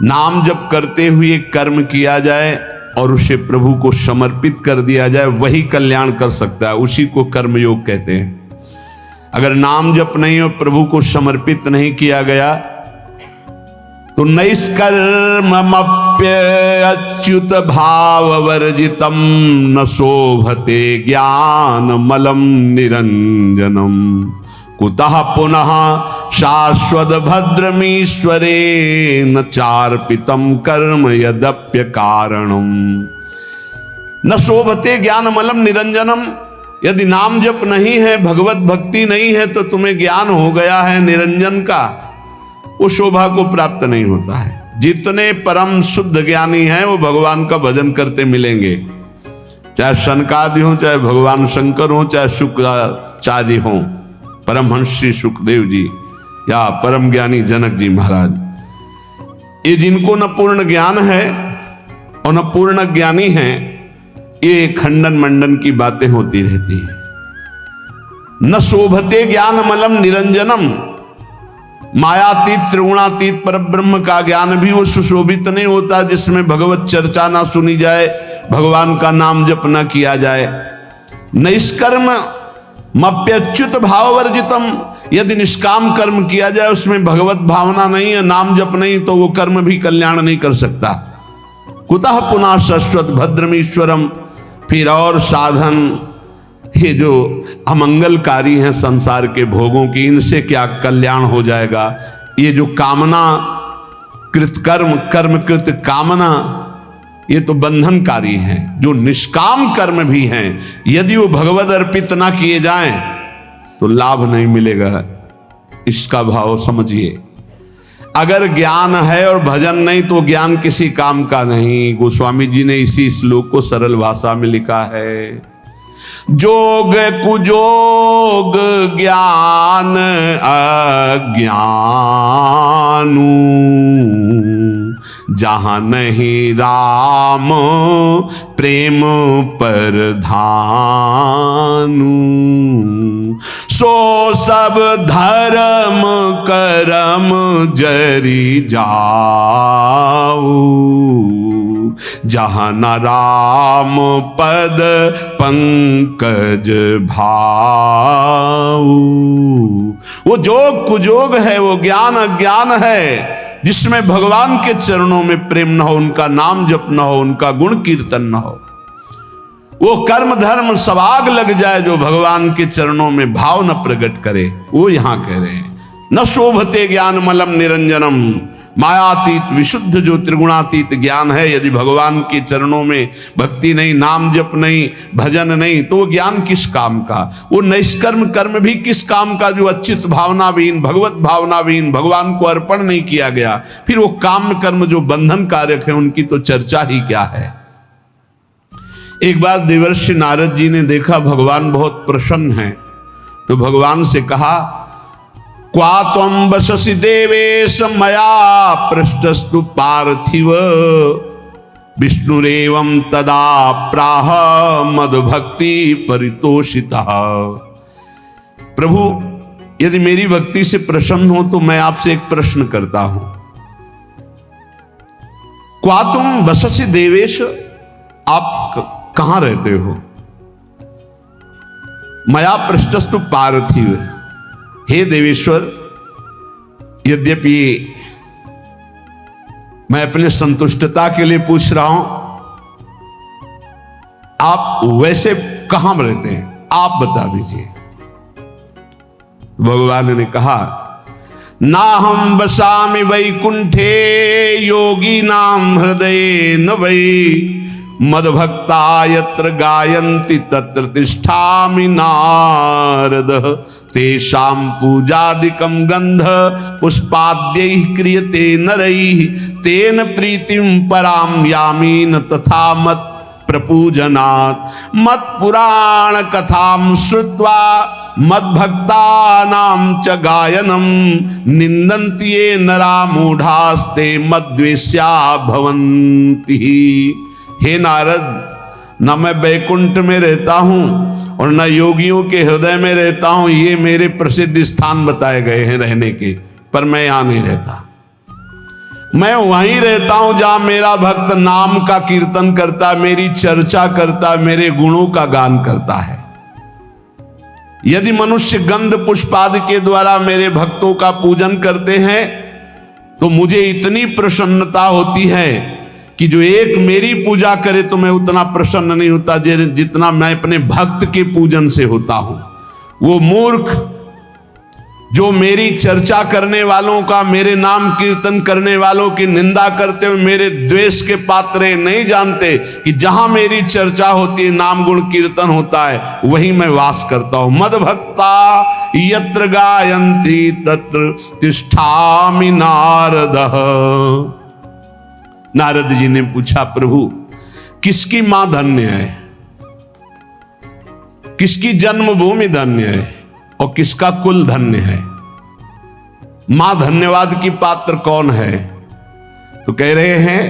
नाम जप करते हुए कर्म किया जाए और उसे प्रभु को समर्पित कर दिया जाए, वही कल्याण कर सकता है, उसी को कर्मयोग कहते हैं। अगर नाम जप नहीं और प्रभु को समर्पित नहीं किया गया तो नैष्कर्ममप्यच्युत भाववर्जितम न शोभते ज्ञान मलम निरंजनम कुतः पुनः शाश्वत भद्रमीश्वरे न चार्पितम कर्म यद्यप्य कारणम। न शोभते ज्ञान मलम निरंजनम, यदि नाम जप नहीं है, भगवत भक्ति नहीं है, तो तुम्हें ज्ञान हो गया है निरंजन का, वो शोभा को प्राप्त नहीं होता है। जितने परम शुद्ध ज्ञानी हैं वो भगवान का भजन करते मिलेंगे, चाहे सनकादि हो, चाहे भगवान शंकर हो, चाहे शुक्राचार्य हो, परमहंस श्री सुखदेव जी या परम ज्ञानी जनक जी महाराज। ये जिनको न पूर्ण ज्ञान है और न पूर्ण ज्ञानी है, ये खंडन मंडन की बातें होती रहती है। न शोभते ज्ञान मलम निरंजनम, मायातीत त्रिगुणातीत पर ब्रह्म का ज्ञान भी वो सुशोभित नहीं होता जिसमें भगवत चर्चा ना सुनी जाए, भगवान का नाम जप न किया जाए। निष्कर्म मप्यच्युत भाववर्जितम, यदि निष्काम कर्म किया जाए उसमें भगवत भावना नहीं है, नाम जप नहीं, तो वो कर्म भी कल्याण नहीं कर सकता। कुतः पुनः शाश्वत भद्रमीश्वरम, फिर और साधन ये जो अमंगलकारी हैं संसार के भोगों की, इनसे क्या कल्याण हो जाएगा। ये जो कामना कृत कर्म, कर्म कृत कामना, ये तो बंधनकारी हैं। जो निष्काम कर्म भी हैं, यदि वो भगवद अर्पित ना किए जाएं तो लाभ नहीं मिलेगा। इसका भाव समझिए। अगर ज्ञान है और भजन नहीं तो ज्ञान किसी काम का नहीं। गोस्वामी जी ने इसी श्लोक को सरल भाषा में लिखा है, जोग कुजोग ज्ञान अज्ञानू, जहां नहीं राम प्रेम परधानु, सो सब धर्म करम जरी जाऊ, जहां न राम पद पंकज भाऊ। वो जोग कुजोग है, वो ज्ञान अज्ञान है जिसमें भगवान के चरणों में प्रेम न हो, उनका नाम जप न हो, उनका गुण कीर्तन न हो। वो कर्म धर्म सब आग लग जाए जो भगवान के चरणों में भाव न प्रकट करे। वो यहां कह रहे हैं, न शोभते ज्ञान मलम निरंजनम, मायातीत विशुद्ध जो त्रिगुणातीत ज्ञान है, यदि भगवान के चरणों में भक्ति नहीं, नाम जप नहीं, भजन नहीं, तो वो ज्ञान किस काम का। वो निष्कर्म कर्म भी किस काम का जो अच्युत भावनाविहीन, भगवत भावनाविहीन, भगवान को अर्पण नहीं किया गया। फिर वो काम कर्म जो बंधन कारक है, उनकी तो चर्चा ही क्या है। एक बार देवर्षि नारद जी ने देखा भगवान बहुत प्रसन्न हैं, तो भगवान से कहा, क्वा त्वं वससि देवेश मया पृष्ठस्तु पार्थिव, विष्णुरेवं तदा प्राह मद्भक्ति परितोषितः। प्रभु, यदि मेरी भक्ति से प्रसन्न हो तो मैं आपसे एक प्रश्न करता हूं, क्वा तुम वससि देवेश, आप कहां रहते हो। मया पृष्ठस्तु पार्थिव, हे देवेश्वर, यद्यपि मैं अपने संतुष्टता के लिए पूछ रहा हूं, आप वैसे कहां रहते हैं, आप बता दीजिए। भगवान ने कहा, ना हम बसामि वैकुंठे योगी नाम हृदय न वै, मद्भक्ता यत्र गायन्ति तत्र तिष्ठामि नारद, तेषां पूजादिकं गंध पुष्पाद्यैः क्रियते नरैः, तेन प्रीतिं परां यामि न तथा मत् प्रपूजनात्। मत् पुराण कथां श्रुत्वा मद्भक्तानां च गायनं, निन्दन्ति ये नरा मूढ़ास्ते मद्वेष्या भवन्ति। हे नारद, न मैं बैकुंठ में रहता हूं और न योगियों के हृदय में रहता हूं, ये मेरे प्रसिद्ध स्थान बताए गए हैं रहने के, पर मैं यहां नहीं रहता। मैं वहीं रहता हूं जहां मेरा भक्त नाम का कीर्तन करता, मेरी चर्चा करता, मेरे गुणों का गान करता है। यदि मनुष्य गंध पुष्पादि के द्वारा मेरे भक्तों का पूजन करते हैं तो मुझे इतनी प्रसन्नता होती है कि जो एक मेरी पूजा करे तो मैं उतना प्रसन्न नहीं होता जितना मैं अपने भक्त के पूजन से होता हूं। वो मूर्ख जो मेरी चर्चा करने वालों का, मेरे नाम कीर्तन करने वालों की निंदा करते हुए मेरे द्वेष के पात्र नहीं जानते कि जहां मेरी चर्चा होती है, नाम गुण कीर्तन होता है, वहीं मैं वास करता हूं। मद भक्ता यत्र गायन्ति तत्र तिष्ठामि नारदः। नारद जी ने पूछा, प्रभु किसकी मां धन्य है, किसकी जन्मभूमि धन्य है और किसका कुल धन्य है? मां धन्यवाद की पात्र कौन है? तो कह रहे हैं,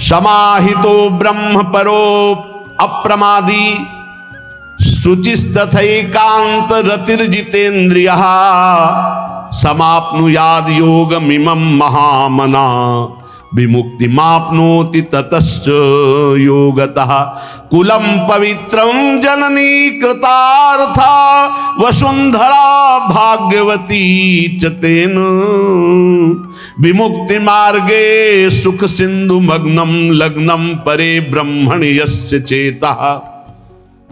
समाहितो ब्रह्म परो अप्रमादी शुचिस्तथैकांत रतिर्जितेन्द्रियः समाप्नुयाद योगमिमं महामना विमुक्ति माप्नोति ततश्च योगतः कुलम पवित्रं जननी कृतार्था वसुंधरा भाग्यवती च तेन विमुक्ति मार्गे सुख सिंधु मग्नम लग्नम परे ब्रह्मण यस्य चेतः।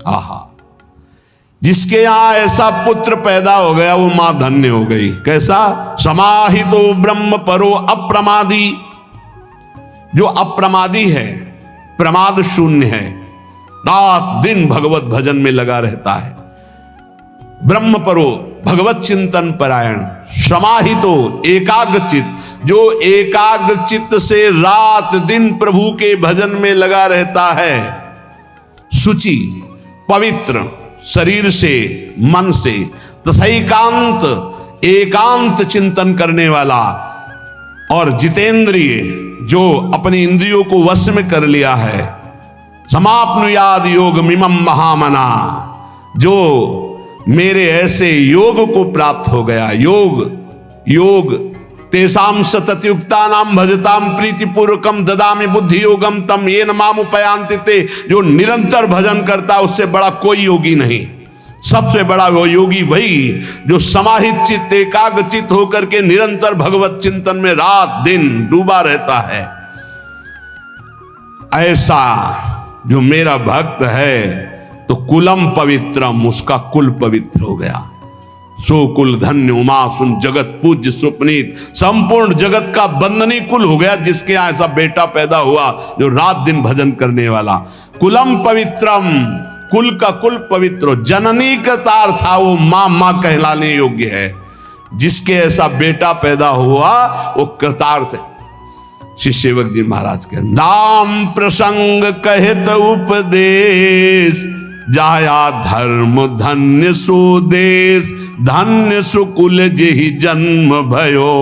आहा, जिसके यहां ऐसा पुत्र पैदा हो गया वो मां धन्य हो गई। कैसा? समाहितो ब्रह्म परो अप्रमादी, जो अप्रमादी है, प्रमाद शून्य है, रात दिन भगवत भजन में लगा रहता है। ब्रह्म परो भगवत चिंतन परायण, समाहितो एकाग्रचित, जो एकाग्रचित से रात दिन प्रभु के भजन में लगा रहता है। शुचि पवित्र शरीर से मन से, तथा एकांत एकांत चिंतन करने वाला, और जितेंद्रिय जो अपनी इंद्रियों को वश में कर लिया है। समाप्नुयाद योग मिमम महामना, जो मेरे ऐसे योग को प्राप्त हो गया। योग तेसाम सततयुक्ता नाम भजताम प्रीतिपूर्वकम ददामि बुद्धि योगम तम येन मामुपयान्ति ते। जो निरंतर भजन करता है उससे बड़ा कोई योगी नहीं। सबसे बड़ा वो योगी वही जो समाहित चित्त एकाग्र चित्त होकर के निरंतर भगवत चिंतन में रात दिन डूबा रहता है। ऐसा जो मेरा भक्त है तो कुलम पवित्रम, उसका कुल पवित्र हो गया। सो कुल धन्य उमा सुन जगत पूज्य सुपनीत, संपूर्ण जगत का बंदनी कुल हो गया जिसके यहां ऐसा बेटा पैदा हुआ जो रात दिन भजन करने वाला। कुलम पवित्रम, कुल का कुल पवित्र। जननी कृतार था, वो मां कहलाने योग्य है। जिसके ऐसा बेटा पैदा हुआ वो कृतार्थ है। श्री सेवक जी महाराज के नाम प्रसंग कहत उपदेश, जाया धर्म धन्य सो देश। धन्य सुकुल जेहि जन्म भयो,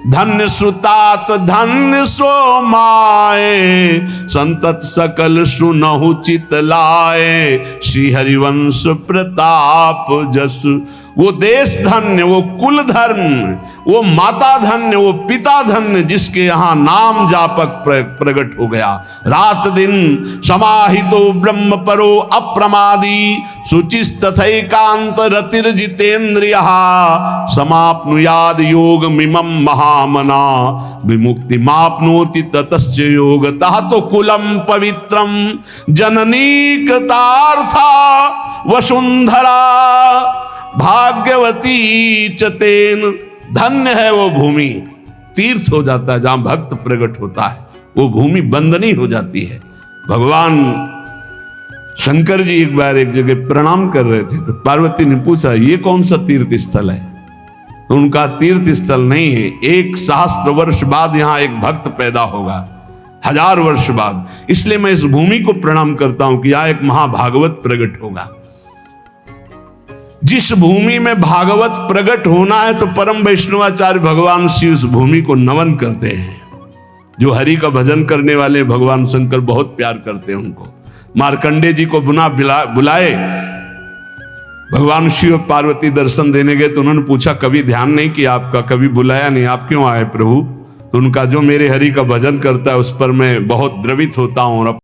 धन्य सुतात धन्य सो माए। संतत सकल सुनहु चित लाए, श्री हरिवंश प्रताप जस। वो देश धन्य, वो कुल धन्य, वो माता धन्य, वो पिता धन्य जिसके यहाँ नाम जापक प्रकट हो गया। रात दिन समाहितो ब्रह्म परो अप्रमादी, शुचिस्तथैकांत रतिर्जितेन्द्रियः समाप्नुयाद योग मिमम महामना विमुक्ति माप्नोति ततश्च योगतः। तो कुलम पवित्रम जननी कृतार्था वसुंधरा भाग्यवती च तेन। धन्य है वो भूमि, तीर्थ हो जाता है जहां भक्त प्रकट होता है, वो भूमि बंदनी हो जाती है। भगवान शंकर जी एक बार एक जगह प्रणाम कर रहे थे तो पार्वती ने पूछा ये कौन सा तीर्थ स्थल है? तो उनका तीर्थ स्थल नहीं है, 1 सहस्त्र वर्ष बाद यहां एक भक्त पैदा होगा, 1000 वर्ष बाद, इसलिए मैं इस भूमि को प्रणाम करता हूं कि यहां एक महाभागवत प्रकट होगा। जिस भूमि में भागवत प्रकट होना है तो परम वैष्णवाचार्य भगवान शिव उस भूमि को नमन करते हैं। जो हरि का भजन करने वाले भगवान शंकर बहुत प्यार करते हैं उनको। मार्कंडे जी को बुलाए, भगवान शिव पार्वती दर्शन देने गए तो उन्होंने पूछा कभी ध्यान नहीं किया आपका, कभी बुलाया नहीं, आप क्यों आए प्रभु? तो तो उनका जो मेरे हरि का भजन करता है उस पर मैं बहुत द्रवित होता हूँ और